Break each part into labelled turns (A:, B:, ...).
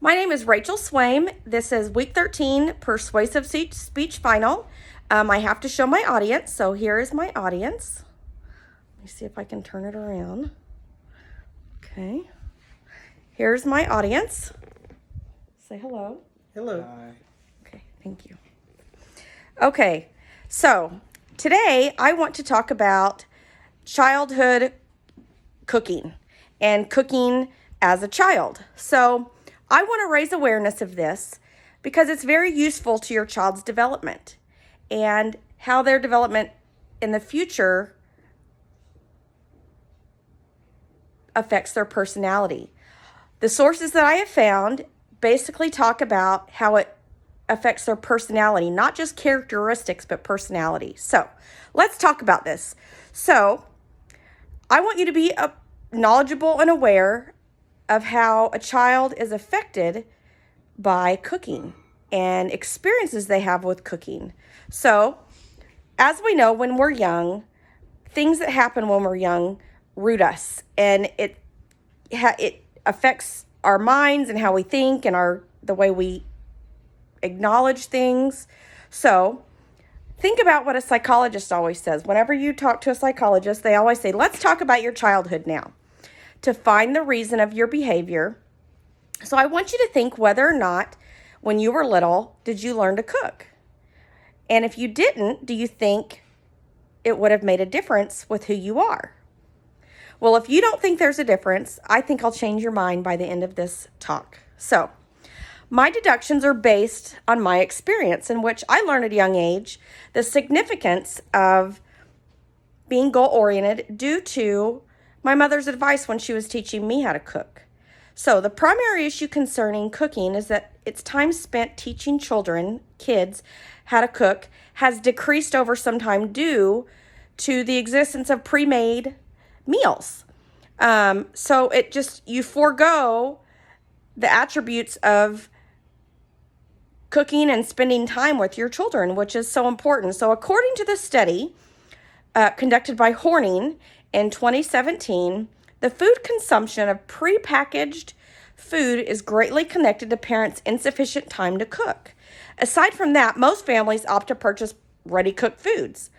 A: My name is Rachel Swaim. This is week 13, Persuasive Speech Final. I have to show my audience, so here is my audience. Let me see if I can turn it around. Okay. Here's my audience. Say hello.
B: Hello.
C: Hi.
A: Okay, thank you. Okay, so today I want to talk about childhood cooking and cooking as a child. So I want to raise awareness of this because it's very useful to your child's development and how their development in the future affects their personality. The sources that I have found basically talk about how it affects their personality, not just characteristics, but personality. So let's talk about this. So I want you to be knowledgeable and aware of how a child is affected by cooking and experiences they have with cooking. So, as we know, when we're young, things that happen when we're young root us, and it affects our minds and how we think and the way we acknowledge things. So, think about what a psychologist always says. Whenever you talk to a psychologist, they always say, let's talk about your childhood now, to find the reason of your behavior. So I want you to think whether or not when you were little, did you learn to cook? And if you didn't, do you think it would have made a difference with who you are? Well, if you don't think there's a difference, I think I'll change your mind by the end of this talk. So my deductions are based on my experience, in which I learned at a young age the significance of being goal-oriented due to my mother's advice when she was teaching me how to cook. So the primary issue concerning cooking is that its time spent teaching kids, how to cook has decreased over some time due to the existence of pre-made meals. So you forego the attributes of cooking and spending time with your children, which is so important. So according to the study conducted by Horning in 2017, the food consumption of prepackaged food is greatly connected to parents' insufficient time to cook. Aside from that, most families opt to purchase ready-cooked foods,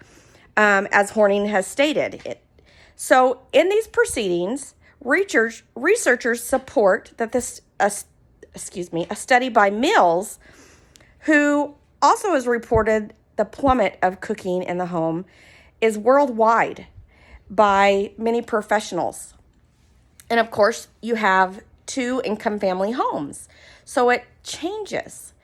A: as Horning has stated. So in these proceedings, researchers support that a study by Mills, who also has reported the plummet of cooking in the home, is worldwide by many professionals. And of course, you have two-income family homes, so it changes.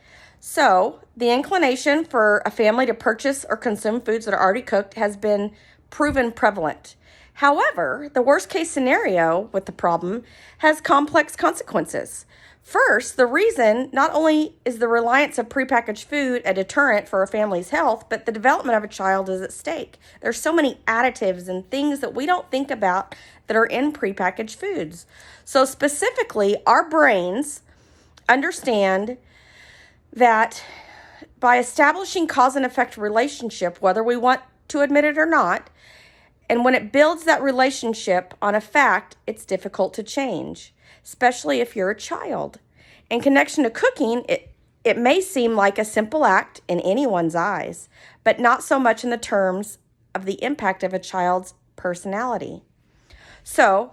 A: So the inclination for a family to purchase or consume foods that are already cooked has been proven prevalent. However, the worst-case scenario with the problem has complex consequences. First, the reason not only is the reliance of prepackaged food a deterrent for a family's health, but the development of a child is at stake. There's so many additives and things that we don't think about that are in prepackaged foods. So specifically, our brains understand that by establishing cause and effect relationship, whether we want to admit it or not, and when it builds that relationship on a fact, it's difficult to change, especially if you're a child. In connection to cooking, it may seem like a simple act in anyone's eyes, but not so much in the terms of the impact of a child's personality. So,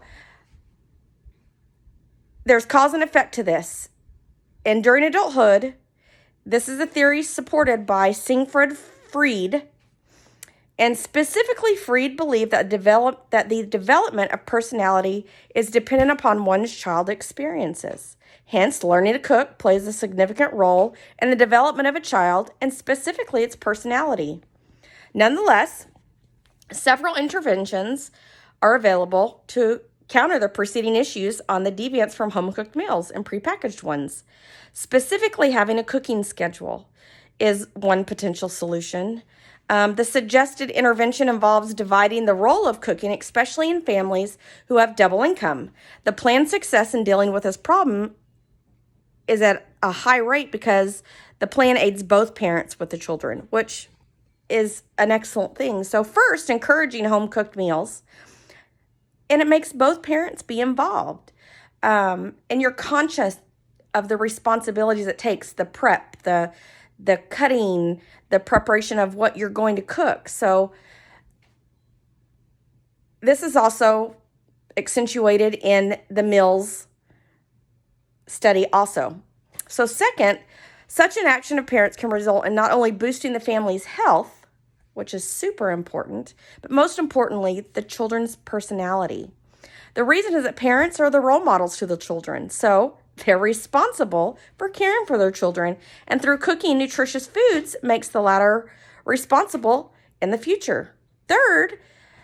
A: there's cause and effect to this. And during adulthood, this is a theory supported by Siegfried Fried. And specifically, Fried believed that the development of personality is dependent upon one's child experiences. Hence, learning to cook plays a significant role in the development of a child, and specifically its personality. Nonetheless, several interventions are available to counter the preceding issues on the deviance from home-cooked meals and prepackaged ones. Specifically, having a cooking schedule is one potential solution. The suggested intervention involves dividing the role of cooking, especially in families who have double income. The planned success in dealing with this problem is at a high rate because the plan aids both parents with the children, which is an excellent thing. So first, encouraging home-cooked meals, and it makes both parents be involved. And you're conscious of the responsibilities it takes, the prep, the cutting, the preparation of what you're going to cook. So this is also accentuated in the meals study also. So second, such an action of parents can result in not only boosting the family's health, which is super important, but most importantly, the children's personality. The reason is that parents are the role models to the children, so they're responsible for caring for their children, and through cooking nutritious foods makes the latter responsible in the future. Third,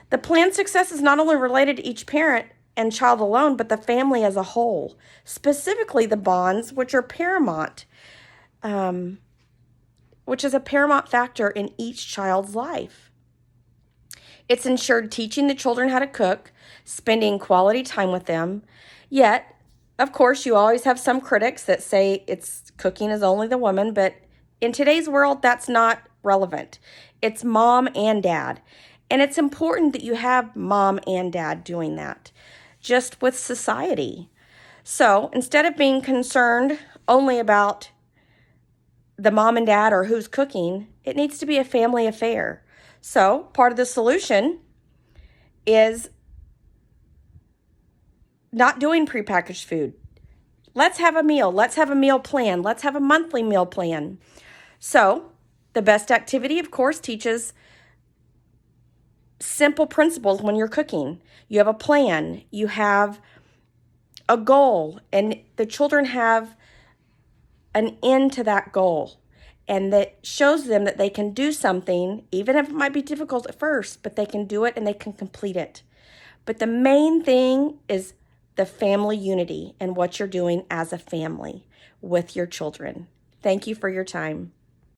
A: the planned success is not only related to each parent and child alone, but the family as a whole, specifically the bonds, which are paramount, which is a paramount factor in each child's life. It's ensured teaching the children how to cook, spending quality time with them. Yet, of course, you always have some critics that say cooking is only the woman, but in today's world, that's not relevant. It's mom and dad. And it's important that you have mom and dad doing that, just with society. So instead of being concerned only about the mom and dad or who's cooking, it needs to be a family affair. So part of the solution is not doing prepackaged food. Let's have a meal. Let's have a meal plan. Let's have a monthly meal plan. So the best activity, of course, teaches simple principles when you're cooking. You have a plan. You have a goal, and the children have an end to that goal. And that shows them that they can do something, even if it might be difficult at first, but they can do it and they can complete it. But the main thing is the family unity and what you're doing as a family with your children. Thank you for your time.